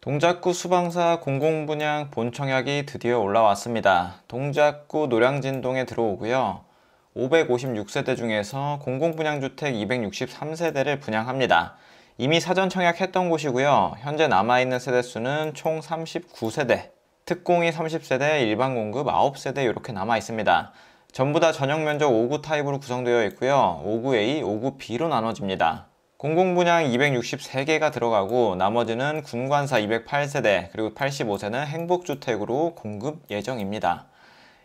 동작구 수방사 공공분양 본청약이 드디어 올라왔습니다. 동작구 노량진동에 들어오고요. 556세대 중에서 공공분양주택 263세대를 분양합니다. 이미 사전 청약했던 곳이고요. 현재 남아있는 세대수는 총 39세대, 특공이 30세대, 일반 공급 9세대 이렇게 남아있습니다. 전부 다 전용면적 5구 타입으로 구성되어 있고요. 5구A, 5구B로 나눠집니다. 공공분양 263개가 들어가고 나머지는 군관사 208세대 그리고 85세는 행복주택으로 공급 예정입니다.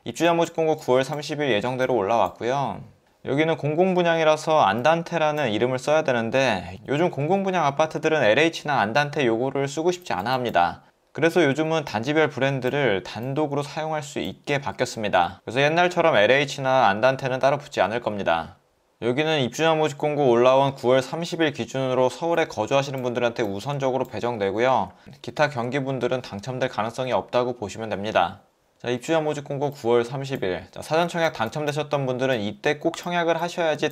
입주자 모집 공고 9월 30일 예정대로 올라왔고요. 여기는 공공분양이라서 안단테라는 이름을 써야 되는데 요즘 공공분양 아파트들은 LH나 안단테 요거를 쓰고 싶지 않아 합니다. 그래서 요즘은 단지별 브랜드를 단독으로 사용할 수 있게 바뀌었습니다. 그래서 옛날처럼 LH나 안단테는 따로 붙지 않을 겁니다. 여기는 입주자 모집 공고 올라온 9월 30일 기준으로 서울에 거주하시는 분들한테 우선적으로 배정되고요. 기타 경기분들은 당첨될 가능성이 없다고 보시면 됩니다. 자, 입주자 모집 공고 9월 30일. 사전 청약 당첨되셨던 분들은 이때 꼭 청약을 하셔야지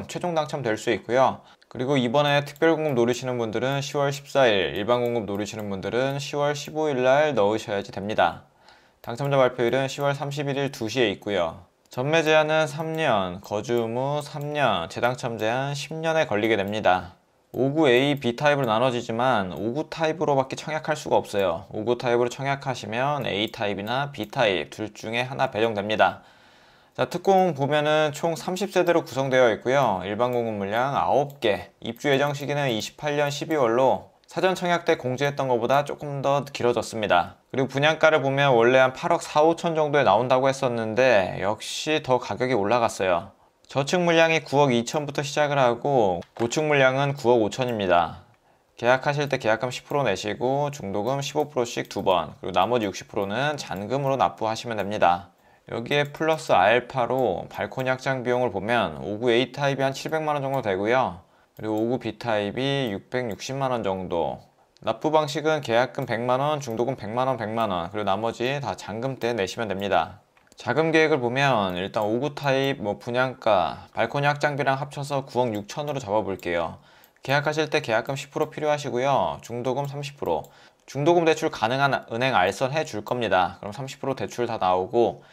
최종 당첨될 수 있고요. 그리고 이번에 특별공급 노리시는 분들은 10월 14일, 일반 공급 노리시는 분들은 10월 15일 날 넣으셔야지 됩니다. 당첨자 발표일은 10월 31일 2시에 있고요. 전매 제한은 3년, 거주 의무 3년, 재당첨 제한 10년에 걸리게 됩니다. 5구 A, B 타입으로 나눠지지만 5구 타입으로밖에 청약할 수가 없어요. 5구 타입으로 청약하시면 A 타입이나 B 타입 둘 중에 하나 배정됩니다. 자, 특공 보면은 총 30세대로 구성되어 있고요. 일반 공급 물량 9개, 입주 예정 시기는 28년 12월로 사전 청약 때 공지했던 것보다 조금 더 길어졌습니다. 그리고 분양가를 보면 원래 한 8억 4, 5천 정도에 나온다고 했었는데 역시 더 가격이 올라갔어요. 저층 물량이 9억 2천부터 시작을 하고 고층 물량은 9억 5천입니다. 계약하실 때 계약금 10% 내시고 중도금 15%씩 2번, 그리고 나머지 60%는 잔금으로 납부하시면 됩니다. 여기에 플러스 알파로 발코니 확장 비용을 보면 5구 A 타입이 한 700만원 정도 되고요. 그리고 5구 B타입이 660만원 정도. 납부 방식은 계약금 100만원, 중도금 100만원, 100만원, 그리고 나머지 다 잔금 때 내시면 됩니다. 자금 계획을 보면 일단 5구 타입 분양가, 발코니 확장비랑 합쳐서 9억 6천으로 잡아볼게요. 계약하실 때 계약금 10% 필요하시고요. 중도금 30%. 중도금 대출 가능한 은행 알선 해줄 겁니다. 그럼 30% 대출 다 나오고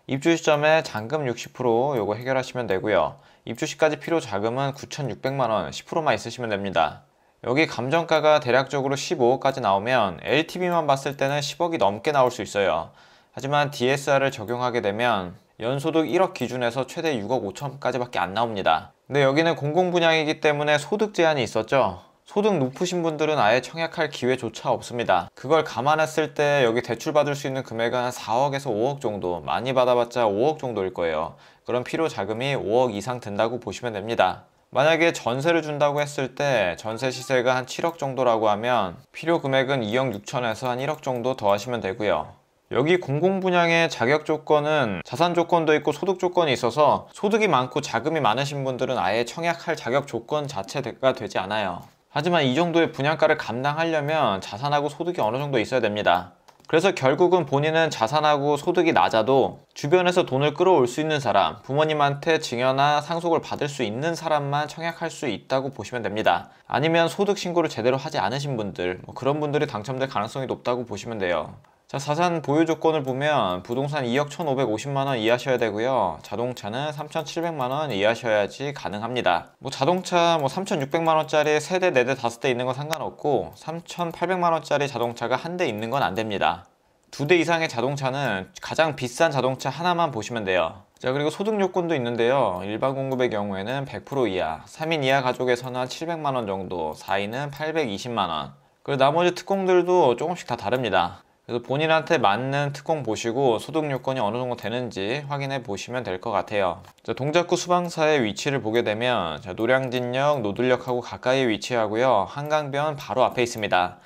입주 시점에 잔금 60% 요거 해결하시면 되고요. 입주 시까지 필요 자금은 9,600만원, 10%만 있으시면 됩니다. 여기 감정가가 대략적으로 15억까지 나오면 LTV만 봤을 때는 10억이 넘게 나올 수 있어요. 하지만 DSR을 적용하게 되면 연소득 1억 기준에서 최대 6억 5천까지 밖에 안 나옵니다. 근데 여기는 공공분양이기 때문에 소득 제한이 있었죠. 소득 높으신 분들은 아예 청약할 기회조차 없습니다. 그걸 감안했을 때 여기 대출 받을 수 있는 금액은 한 4억에서 5억 정도, 많이 받아봤자 5억 정도일 거예요. 그럼 필요 자금이 5억 이상 든다고 보시면 됩니다. 만약에 전세를 준다고 했을 때 전세 시세가 한 7억 정도라고 하면 필요 금액은 2억 6천에서 한 1억 정도 더 하시면 되고요. 여기 공공분양의 자격 조건은 자산 조건도 있고 소득 조건이 있어서 소득이 많고 자금이 많으신 분들은 아예 청약할 자격 조건 자체가 되지 않아요. 하지만 이 정도의 분양가를 감당하려면 자산하고 소득이 어느 정도 있어야 됩니다. 그래서 결국은 본인은 자산하고 소득이 낮아도 주변에서 돈을 끌어올 수 있는 사람, 부모님한테 증여나 상속을 받을 수 있는 사람만 청약할 수 있다고 보시면 됩니다. 아니면 소득 신고를 제대로 하지 않으신 분들, 그런 분들이 당첨될 가능성이 높다고 보시면 돼요. 자, 자산 보유 조건을 보면 부동산 2억 1,550만원 이하셔야 되고요. 자동차는 3,700만원 이하셔야지 가능합니다. 자동차 3,600만원짜리 세대, 4대, 5대 있는 건 상관없고 3,800만원짜리 자동차가 한 대 있는 건 안 됩니다. 2대 이상의 자동차는 가장 비싼 자동차 하나만 보시면 돼요. 자, 그리고 소득 요건도 있는데요. 일반 공급의 경우에는 100% 이하, 3인 이하 가족에서는 한 700만원 정도, 4인은 820만원. 그리고 나머지 특공들도 조금씩 다 다릅니다. 그래서 본인한테 맞는 특공 보시고 소득 요건이 어느 정도 되는지 확인해 보시면 될 것 같아요. 자, 동작구 수방사의 위치를 보게 되면 노량진역, 노들역하고 가까이 위치하고요. 한강변 바로 앞에 있습니다.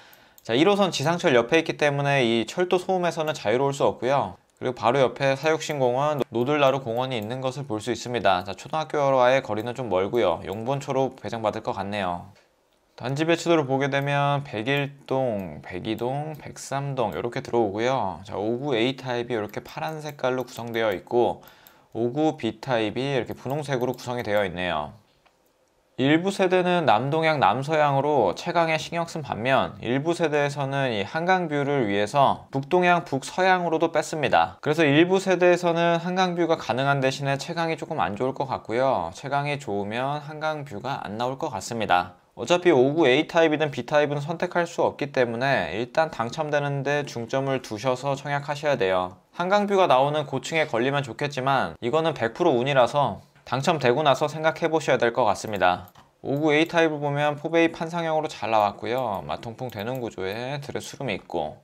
자, 1호선 지상철 옆에 있기 때문에 이 철도 소음에서는 자유로울 수 없고요. 그리고 바로 옆에 사육신공원, 노들나루 공원이 있는 것을 볼 수 있습니다. 자, 초등학교와의 거리는 좀 멀고요. 용본초로 배정받을 것 같네요. 단지 배치도를 보게 되면 101동, 102동, 103동 이렇게 들어오고요. 자, 5구 A 타입이 이렇게 파란 색깔로 구성되어 있고 5구 B 타입이 이렇게 분홍색으로 구성이 되어 있네요. 일부 세대는 남동향, 남서향으로 채광에 신경 쓴 반면 일부 세대에서는 이 한강뷰를 위해서 북동향, 북서향으로도 뺐습니다. 그래서 일부 세대에서는 한강뷰가 가능한 대신에 채광이 조금 안 좋을 것 같고요. 채광이 좋으면 한강뷰가 안 나올 것 같습니다. 어차피 59 A타입이든 B타입은 선택할 수 없기 때문에 일단 당첨되는데 중점을 두셔서 청약하셔야 돼요. 한강뷰가 나오는 고층에 걸리면 좋겠지만 이거는 100% 운이라서 당첨되고 나서 생각해 보셔야 될 것 같습니다. 59 A타입을 보면 포베이 판상형으로 잘 나왔고요. 마통풍 되는 구조에 드레스룸이 있고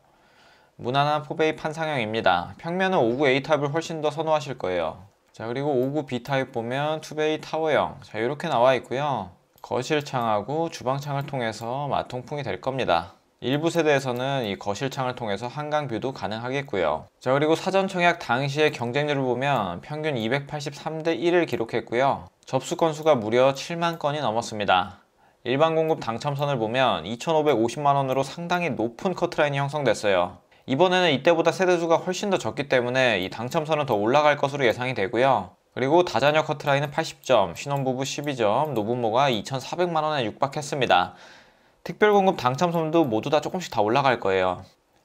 무난한 포베이 판상형입니다. 평면은 59 A타입을 훨씬 더 선호하실 거예요. 자, 그리고 59 B타입 보면 투베이 타워형, 자, 이렇게 나와 있고요. 거실창하고 주방창을 통해서 마통풍이 될 겁니다. 일부 세대에서는 이 거실창을 통해서 한강뷰도 가능하겠고요. 자, 그리고 사전 청약 당시의 경쟁률을 보면 평균 283대 1을 기록했고요. 접수 건수가 무려 7만 건이 넘었습니다. 일반 공급 당첨선을 보면 2,550만원으로 상당히 높은 커트라인이 형성됐어요. 이번에는 이때보다 세대수가 훨씬 더 적기 때문에 이 당첨선은 더 올라갈 것으로 예상이 되고요. 그리고 다자녀 커트라인은 80점, 신혼부부 12점, 노부모가 2,400만원에 육박했습니다. 특별공급 당첨선도 모두 다 조금씩 다 올라갈 거예요.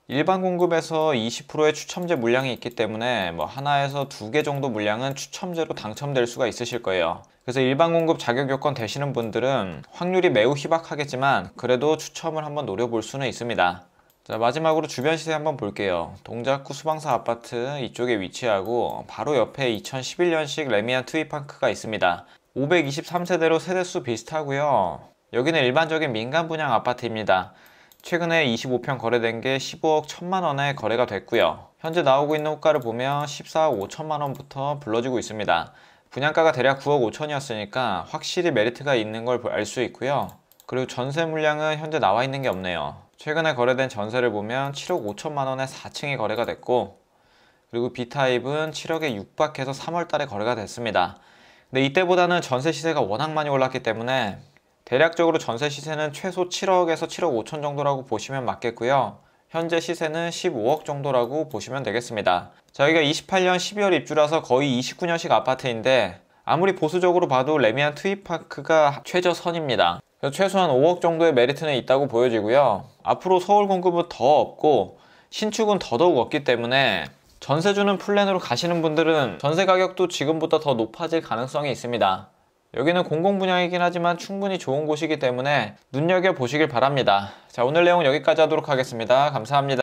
일반 공급에서 20%의 추첨제 물량이 있기 때문에 하나에서 2개 정도 물량은 추첨제로 당첨될 수가 있으실 거예요. 그래서 일반 공급 자격 요건 되시는 분들은 확률이 매우 희박하겠지만 그래도 추첨을 한번 노려볼 수는 있습니다. 자, 마지막으로 주변 시세 한번 볼게요. 동작구 수방사 아파트 이쪽에 위치하고 바로 옆에 2011년식 레미안 트위파크가 있습니다. 523세대로 세대수 비슷하고요. 여기는 일반적인 민간 분양 아파트입니다. 최근에 25평 거래된 게 15억 1천만원에 거래가 됐고요. 현재 나오고 있는 호가를 보면 14억 5천만원부터 불러지고 있습니다. 분양가가 대략 9억 5천이었으니까 확실히 메리트가 있는 걸 알 수 있고요. 그리고 전세 물량은 현재 나와 있는 게 없네요. 최근에 거래된 전세를 보면 7억 5천만원에 4층이 거래가 됐고, 그리고 B타입은 7억에 육박해서 3월 달에 거래가 됐습니다. 근데 이때보다는 전세 시세가 워낙 많이 올랐기 때문에 대략적으로 전세 시세는 최소 7억에서 7억 5천 정도라고 보시면 맞겠고요. 현재 시세는 15억 정도라고 보시면 되겠습니다. 저희가 28년 12월 입주라서 거의 29년식 아파트인데 아무리 보수적으로 봐도 레미안 트위파크가 최저선입니다. 그래서 최소한 5억 정도의 메리트는 있다고 보여지고요. 앞으로 서울 공급은 더 없고 신축은 더더욱 없기 때문에 전세 주는 플랜으로 가시는 분들은 전세 가격도 지금보다 더 높아질 가능성이 있습니다. 여기는 공공분양이긴 하지만 충분히 좋은 곳이기 때문에 눈여겨보시길 바랍니다. 자, 오늘 내용 여기까지 하도록 하겠습니다. 감사합니다.